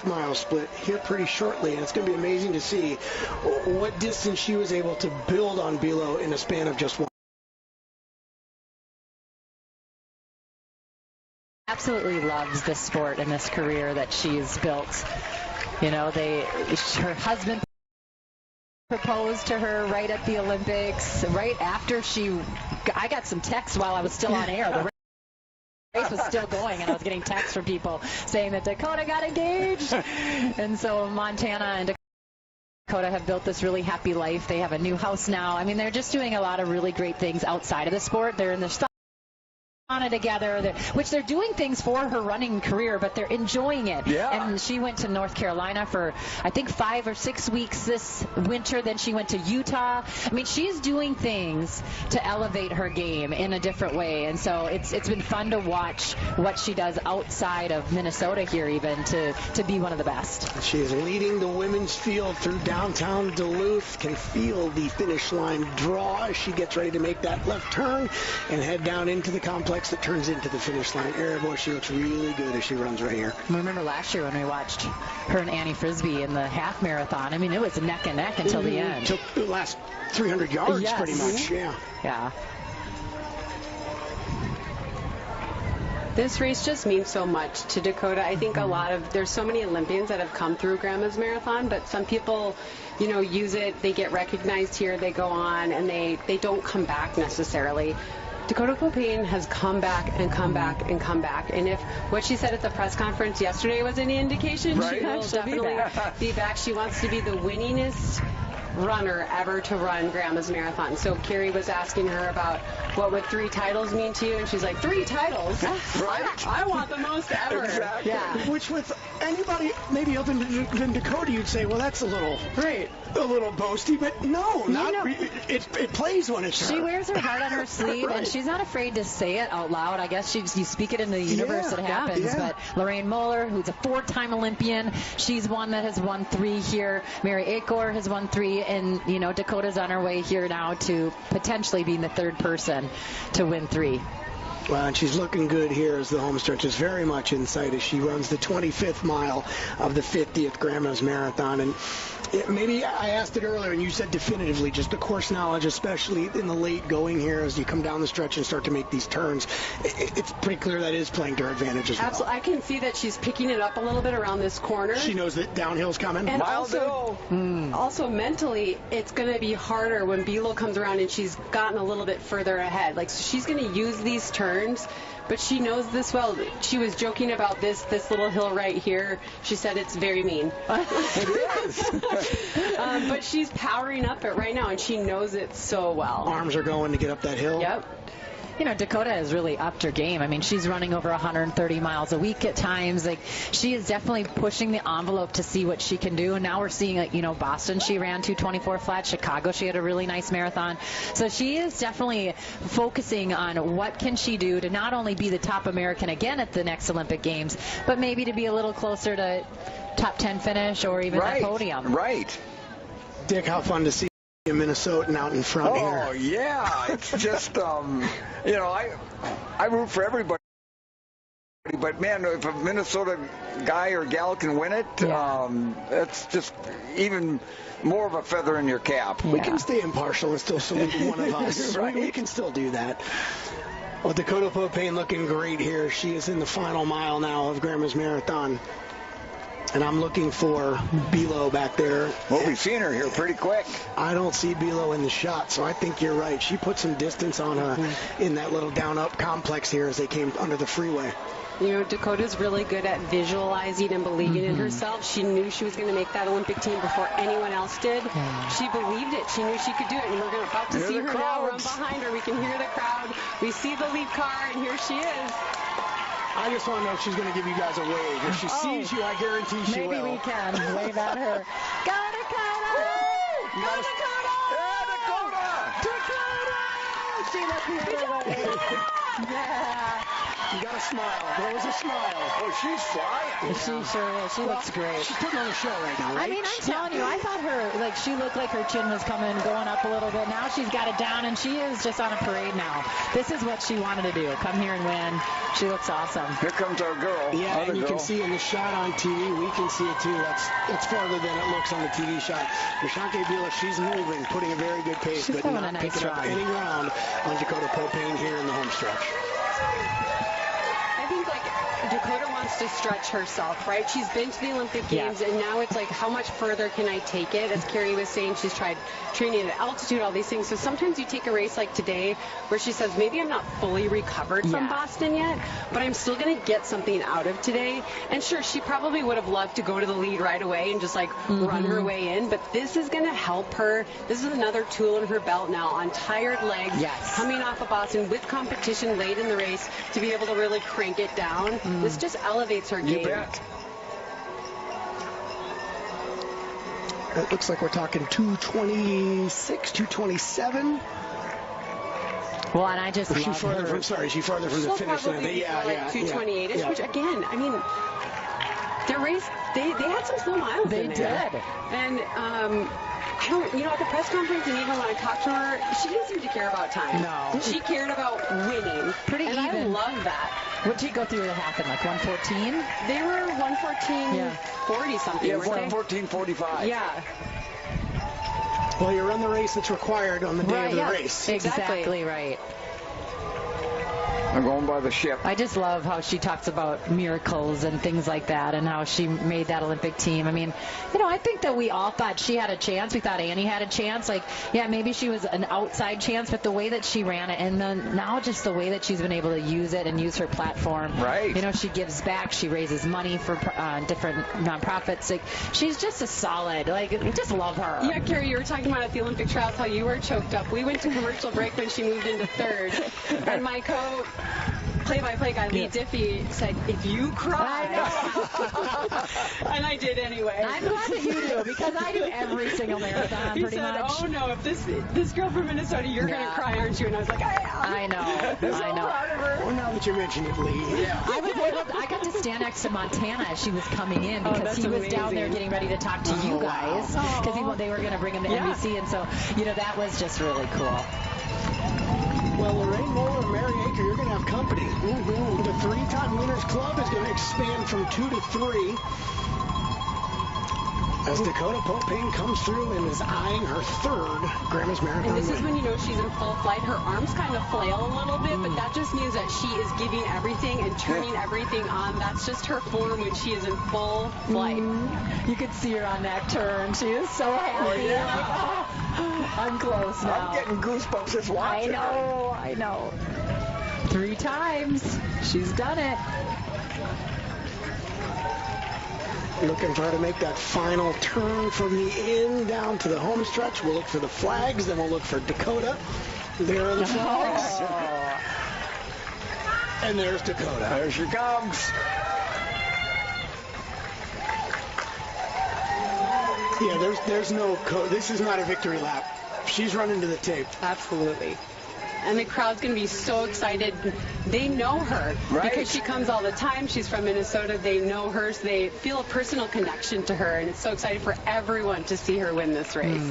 mile split here pretty shortly, and it's going to be amazing to see what distance she was able to build on Bilo in a span of just one. Absolutely loves this sport and this career that she's built. You know, her husband proposed to her right at the Olympics, right after I got some texts while I was still on air. The race was still going, and I was getting texts from people saying that Dakotah got engaged. And so Montana and Dakotah have built this really happy life. They have a new house now. I mean, they're just doing a lot of really great things outside of the sport. They're in the sauna together, which they're doing things for her running career, but they're enjoying it. Yeah. And she went to North Carolina for, I think, 5 or 6 weeks this winter. Then she went to Utah. I mean, she's doing things to elevate her game in a different way. And so it's been fun to watch what she does outside of Minnesota here, even to be one of the best. She is leading the women's field through downtown Duluth. Can feel the finish line draw as she gets ready to make that left turn and head down into the complex that turns into the finish line. Boy, she looks really good as she runs right here. I remember last year when we watched her and Annie Frisbee in the half marathon. I mean, it was neck and neck until the end. Took the last 300 yards, yes. pretty much. Yeah. This race just means so much to Dakotah. I think there's so many Olympians that have come through Grandma's Marathon, but some people, use it, they get recognized here, they go on, and they don't come back necessarily. Dakotah Popehn has come back and come back and come back. And if what she said at the press conference yesterday was any indication, right. She will definitely be back. She wants to be the winningest runner ever to run Grandma's Marathon. So Carrie was asking her about what would 3 titles mean to you, and she's like, 3 titles? Right. I want the most ever. Exactly. Yeah. Which with anybody maybe other than Dakotah, you'd say, well, that's a little boasty, but no, it plays when it's She her. wears her heart on her sleeve, Right. and she's not afraid to say it out loud. I guess you speak it in the universe, it happens. Yeah. But Lorraine Moeller, who's a 4-time Olympian, she's one that has won 3 here. Mary Akor has won 3, and Dakotah's on her way here now to potentially being the 3rd person to win 3. Well, and she's looking good here as the home stretch is very much in sight as she runs the 25th mile of the 50th Grandma's Marathon. And maybe I asked it earlier, and you said definitively, just the course knowledge, especially in the late going here as you come down the stretch and start to make these turns. It's pretty clear that is playing to her advantage as well. Absolutely. I can see that she's picking it up a little bit around this corner. She knows that downhill's coming. And Mild also mentally, it's going to be harder when Bilo comes around and she's gotten a little bit further ahead. Like, so she's going to use these turns, but she knows this well. She was joking about this little hill right here. She said it's very mean. It is. But she's powering up it right now, and she knows it so well. Arms are going to get up that hill. Yep. Dakotah has really upped her game. I mean, she's running over 130 miles a week at times. Like, she is definitely pushing the envelope to see what she can do. And now we're seeing, Boston, she ran 2:24 flat. Chicago, she had a really nice marathon. So she is definitely focusing on what can she do to not only be the top American again at the next Olympic Games, but maybe to be a little closer to top 10 finish or even that podium. Right. Dick, how fun to see a Minnesotan out in front here. Oh, yeah. It's just, I root for everybody. But, man, if a Minnesota guy or gal can win it, that's just even more of a feather in your cap. We can stay impartial and still salute one of us. Right. We can still do that. Well, Dakotah Popehn looking great here. She is in the final mile now of Grandma's Marathon. And I'm looking for Bilo back there. Well, we've seen her here pretty quick. I don't see Bilo in the shot, so I think you're right. She put some distance on her in that little down-up complex here as they came under the freeway. Dakotah's really good at visualizing and believing in herself. She knew she was going to make that Olympic team before anyone else did. She believed it. She knew she could do it. And we're about to see her now run behind her. We can hear the crowd. We see the lead car, and here she is. I just want to know if she's going to give you guys a wave. If she sees you, I guarantee she will. Maybe we can wave at her. Go Dakotah! Go Dakotah! Yeah, Dakotah! Dakotah! She looks the other way. Yeah. You got a smile. There was a smile. Oh, she's flying. She sure is. She looks great. She's putting on a show right now, right? I mean, I'm telling you, I thought she looked like her chin was going up a little bit. Now she's got it down, and she is just on a parade now. This is what she wanted to do. Come here and win. She looks awesome. Here comes our girl. Yeah, and you girl. can see in the shot on TV, we can see it too. That's farther than it looks on the TV shot. Mashante Bula, she's moving, putting a very good pace, She's but having not a nice picking up run. any ground on Dakotah Popehn here in the home stretch. I think Dakotah wants to stretch herself, right? She's been to the Olympic Games, and now it's like, how much further can I take it? As Carrie was saying, she's tried training at altitude, all these things. So sometimes you take a race like today where she says, maybe I'm not fully recovered from Boston yet, but I'm still going to get something out of today. And sure, she probably would have loved to go to the lead right away and just run her way in, but this is going to help her. This is another tool in her belt now on tired legs, coming off of Boston with competition late in the race to be able to really crank it down. This just elevates her game. You bet. It looks like we're talking 226, 227. Well, and I just love she's farther her. She's farther from the finish than Probably 228-ish, which again, I mean, their race, they had some slow miles in there. Did. And I don't, at the press conference and even when I talked to her, she didn't seem to care about time. No. She cared about winning. Pretty and even. I love that. What did you go through the half in, 114? They were 114.40 something. Yeah, weren't they? 114.45. Yeah. Well, you run the race that's required on the day of the race. Exactly right. I'm going by the ship. I just love how she talks about miracles and things like that and how she made that Olympic team. I mean, I think that we all thought she had a chance. We thought Annie had a chance. Maybe she was an outside chance, but the way that she ran it and then now just the way that she's been able to use it and use her platform. Right. She gives back. She raises money for different nonprofits. She's just a solid, we just love her. Yeah, Carrie, you were talking about at the Olympic trials how you were choked up. We went to commercial break when she moved into third, and my play-by-play guy, Lee Diffie, said, if you cry. And I did anyway. I'm glad that you do, because I do every single marathon he pretty said, much. oh no, if this girl from Minnesota, you're going to cry, aren't you? And I was like, I am. I know. Well, now that you mention it, Lee. Yeah. I got to stand next to Montana as she was coming in because he was down there getting ready to talk to you guys because they were going to bring him to NBC, and so that was just really cool. Well, Lorraine Moeller and Mary Aker, you're going to have company. The three-time winners club is going to expand from 2 to 3 as Dakotah Popehn comes through and is eyeing her third Grandma's Marathon And this is win. when she's in full flight. Her arms kind of flail a little bit, but that just means that she is giving everything and turning everything on. That's just her form when she is in full flight. You could see her on that turn. She is so happy. I'm close now. I'm getting goosebumps just watching. I know. 3 times. She's done it. Looking for her to make that final turn from the end down to the home stretch. We'll look for the flags, then we'll look for Dakotah. There are the flags. And there's Dakotah. There she comes. Yeah, there's no code. This is not a victory lap. She's running to the tape. Absolutely. And the crowd's going to be so excited. They know her because she comes all the time. She's from Minnesota. They know her, so they feel a personal connection to her, and it's so exciting for everyone to see her win this race.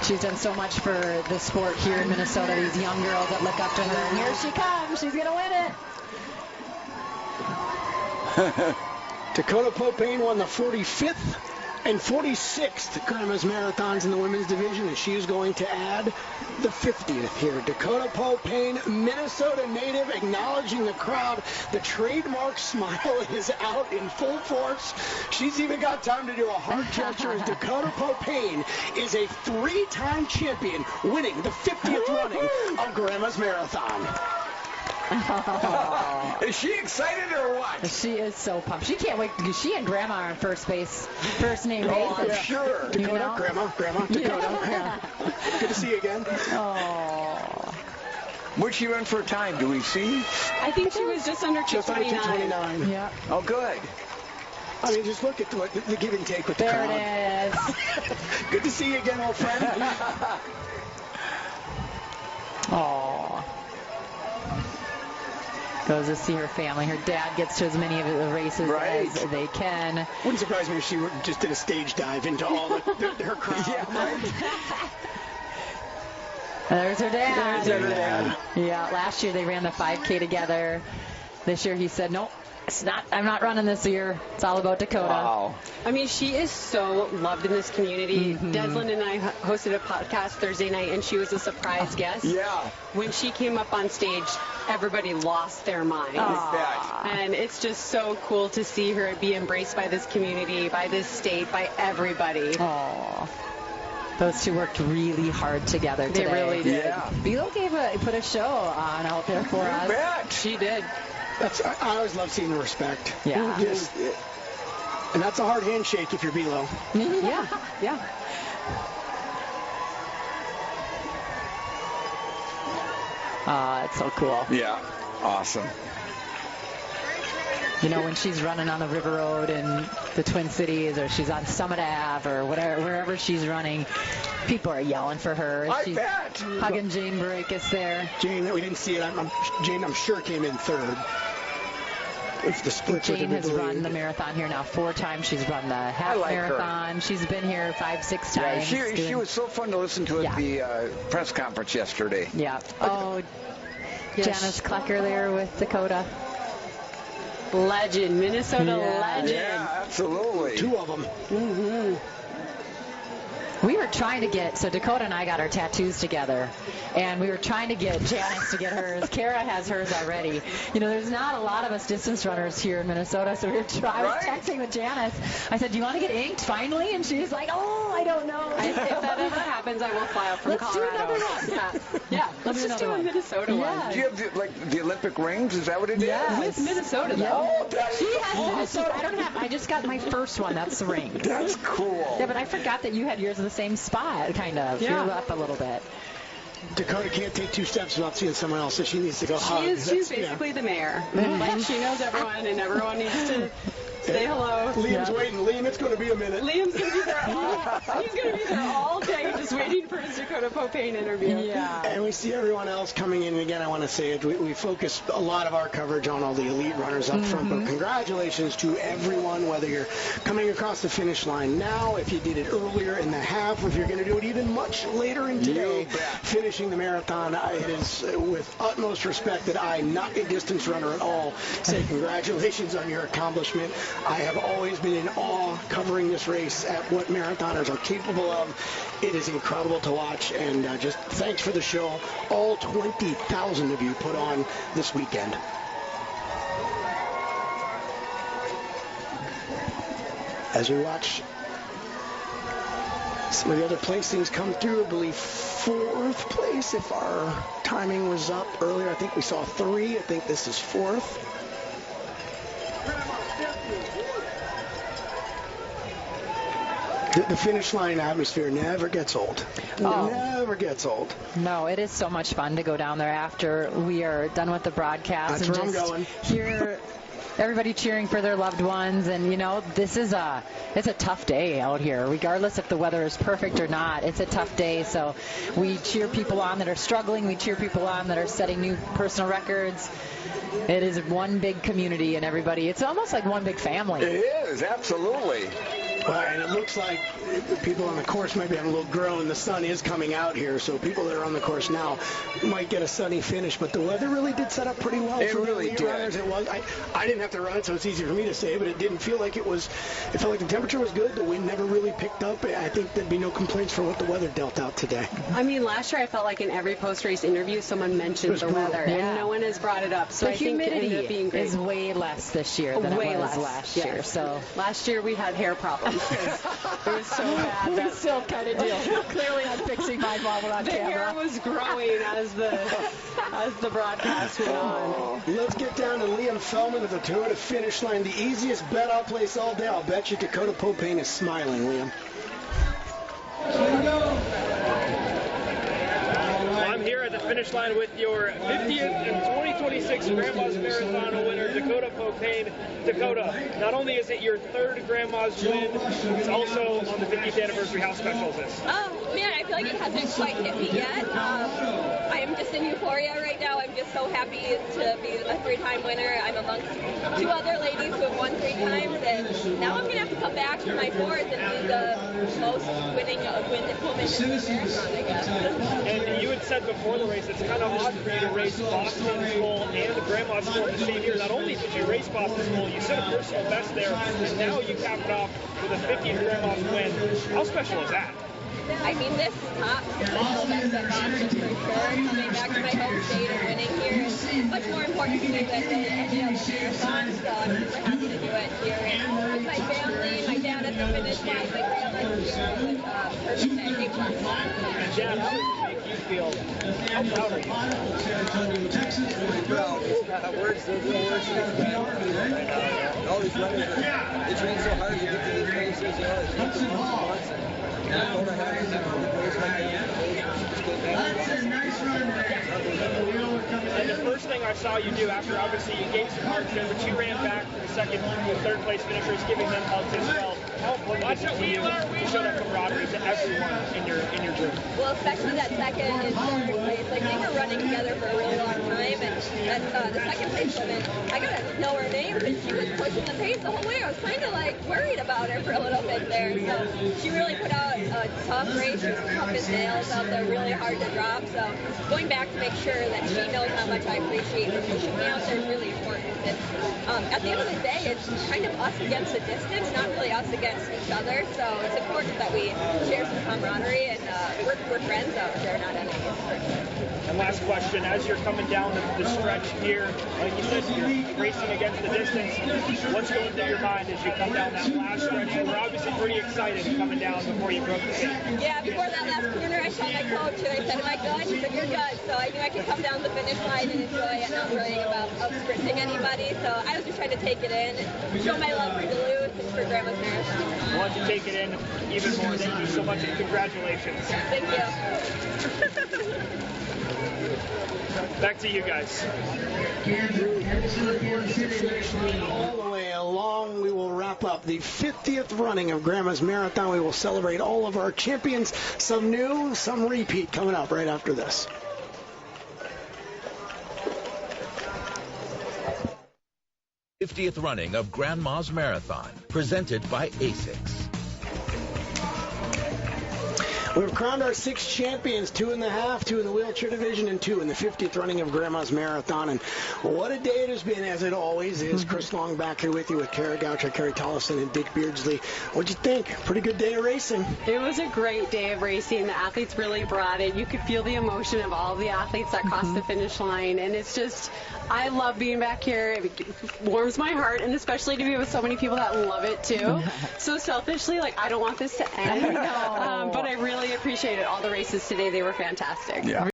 She's done so much for the sport here in Minnesota, these young girls that look up to her, and here she comes. She's going to win it. Dakotah Popehn won the 45th and 46th Grandma's Marathons in the women's division, and she is going to add the 50th here. Dakotah Popehn, Minnesota native, acknowledging the crowd. The trademark smile is out in full force. She's even got time to do a heart gesture as Dakotah Popehn is a 3-time champion, winning the 50th running of Grandma's Marathon. Is she excited or what? She is so pumped. She can't wait because she and Grandma are on first name basis. I'm sure. Dakotah, Grandma, Dakotah. Yeah. Good to see you again. Oh. What'd she run for a time? Do we see? I think she was just under 229. Just under 229. Yeah. Oh, good. I mean, just look at the give and take with the There crowd. it is. Good to see you again, old friend. Oh. goes to see her family. Her dad gets to as many of the races as they can. Wouldn't surprise me if she just did a stage dive into all her crowd. Yeah, right. There's her dad. There's her dad. Yeah, last year they ran the 5K together. This year he said, nope. I'm not running this year. It's all about Dakotah. Wow. I mean, she is so loved in this community. Deslin and I hosted a podcast Thursday night, and she was a surprise guest. Yeah. When she came up on stage, everybody lost their mind. And it's just so cool to see her be embraced by this community, by this state, by everybody. Aww. Those two worked really hard together today. They really did. Yeah. Bilo put a show on out there for us. Bet. She did. I always love seeing the respect. Yeah. And that's a hard handshake if you're Bilo. Yeah. It's so cool. Yeah. Awesome. You know, when she's running on the River Road in the Twin Cities, or she's on Summit Ave, or whatever, wherever she's running, people are yelling for her. I She's bet. hugging Jane Barakis there. Jane, we didn't see it. Jane, I'm sure, came in third. If the splits Jane has run the marathon here now 4 times. She's run the half marathon. Her. She's been here 5-6 times. Yeah, she was so fun to listen to at the press conference yesterday. Yeah. Oh, Janice Klecker there with Dakotah. Legend. Minnesota legend. Yeah, absolutely. 2 of them. We were trying to get, so Dakotah and I got our tattoos together, and we were trying to get Janice to get hers. Kara has hers already. You know, there's not a lot of us distance runners here in Minnesota, so we were I was texting with Janice. I said, do you want to get inked finally? And she's like, oh, I don't know. If that ever happens, I will fly out from Colorado. Let's do another one. Yeah. Let's just do a Minnesota one. Do you have the Olympic rings? Is that what it is? Yes. With Minnesota, though. Oh, She has Minnesota. I just got my first one. That's the ring. That's cool. Yeah, but I forgot that you had yours in the same spot, kind of. Yeah. You're up a little bit. Dakotah can't take 2 steps without seeing someone else, so she needs to go hug. She's basically the mayor. Like, she knows everyone, and everyone needs to say hello. Liam's waiting. Liam, it's going to be a minute. Liam's going to be there he's going to be there all day just waiting for his Dakotah Popehn interview. Yeah. And we see everyone else coming in. And again, I want to say it. We focus a lot of our coverage on all the elite runners up front. But congratulations to everyone, whether you're coming across the finish line now, if you did it earlier in the half, or if you're going to do it even much later in today, finishing the marathon. It is with utmost respect that I, not a distance runner at all, say congratulations on your accomplishment. I have always been in awe covering this race at what marathoners are capable of. It is incredible to watch, and just thanks for the show all 20,000 of you put on this weekend. As we watch some of the other placings come through, I believe 4th place if our timing was up earlier. I think we saw 3. I think this is 4th. The finish line atmosphere never gets old. Never gets old. No, it is so much fun to go down there after we are done with the broadcast. That's and where I'm just going. Hear everybody cheering for their loved ones. And, you know, it's a tough day out here. Regardless if the weather is perfect or not, it's a tough day. So we cheer people on that are struggling. We cheer people on that are setting new personal records. It is one big community, and everybody, it's almost like one big family. It is, absolutely. And it looks like people on the course might be having a little groan. The sun is coming out here, so people that are on the course now might get a sunny finish. But the weather really did set up pretty well for really elite did. runners. It was. I didn't have to run, so it's easy for me to say, but it didn't feel like it was. It felt like the temperature was good. The wind never really picked up. I think there'd be no complaints for what the weather dealt out today. I mean, last year I felt like in every post-race interview someone mentioned the weather, and no one has brought it up. So The I think it ended up being humidity great. is way less this year than Way it was less. last Yeah. year. So last year we had hair problems. It was so bad. we still kind of do. Clearly, I'm fixing my while we're on The hair camera. was growing as the broadcast went on. Let's get down to Liam Feldman at the Toyota finish line. The easiest bet I'll place all day. I'll bet you Dakotah Popehn is smiling, Liam. I'm here at the finish line with your 50th and 2026 Grandma's Marathon winner, Dakotah Popehn. Dakotah, not only is it your 3rd Grandma's win, it's also on the 50th anniversary. How special is this? Man, I feel like it hasn't quite hit me yet. I am just in euphoria right now. I'm just so happy to be a 3-time winner. I'm amongst 2 other ladies who have won 3 times, and now I'm going to have to come back for my 4th and be the most winning woman in the marathon, I guess. And you had said before the race, it's kind of odd for you to race Boston's goal and the Grandma's goal in the same year. Not only did you race Boston's goal, you set a personal best there, and now you cap it off with a 50th Grandma's win. How special is that? I mean, this tops the personal best at Boston for sure. Coming back to my home state and winning here is much more important to me than any other marathon, so I'm super happy to do it here. And with my family, my dad at the finish line, my grandma's here, it was perfect. Thank you. And Dad, how does it make you feel? How proud are you? Words, there's no words to explain. All these runners, they train so hard to get to these races, you know, it takes them months. Dakotah has a race like And the first thing I saw you do after, obviously, you gave some hugs in, but you ran back for the second and third place finishers, giving them hugs as well. How important is it to you to show that camaraderie to everyone in your group? Well, especially that second and third place. Like, we were running together for a really long time, and the second place woman, I got to know her name, but she was pushing the pace the whole way. I was kind of, like, worried about her for a little bit there. So she really put out a tough race. She was tough as nails out there, really hard to drop. So going back to make sure that she knows how much I appreciate her pushing me out there is really important. And at the end of the day, it's kind of us against the distance, not really us against each other. So it's important that we share some camaraderie, and we're friends out there, not enemies. And last question, as you're coming down the stretch here, like you said, you're racing against the distance. What's going through your mind as you come down that last stretch? You were obviously pretty excited coming down before you broke the gate. Yeah, before that last corner, I saw my coach, and I said, am I good? He said, you're good. So I knew I could come down the finish line and enjoy it, not worrying about out-sprinting anybody. So I was just trying to take it in and show my love for Duluth and for Grandma's Marathon. I want to take it in even more. Thank you so much, and congratulations. Thank you. Back to you guys. All the way along, we will wrap up the 50th running of Grandma's Marathon. We will celebrate all of our champions, some new, some repeat, coming up right after this. th running of Grandma's Marathon, presented by ASICS. We've crowned our 6 champions, 2 in the half, 2 in the wheelchair division, and 2 in the 50th running of Grandma's Marathon. And what a day it has been, as it always is. Chris Long back here with you with Kara Goucher, Carrie Tollison, and Dick Beardsley. What'd you think? Pretty good day of racing. It was a great day of racing. The athletes really brought it. You could feel the emotion of all the athletes that crossed the finish line. And it's just, I love being back here. It warms my heart, and especially to be with so many people that love it too. So selfishly, like, I don't want this to end. But I really appreciated all the races today. They were fantastic. Yeah.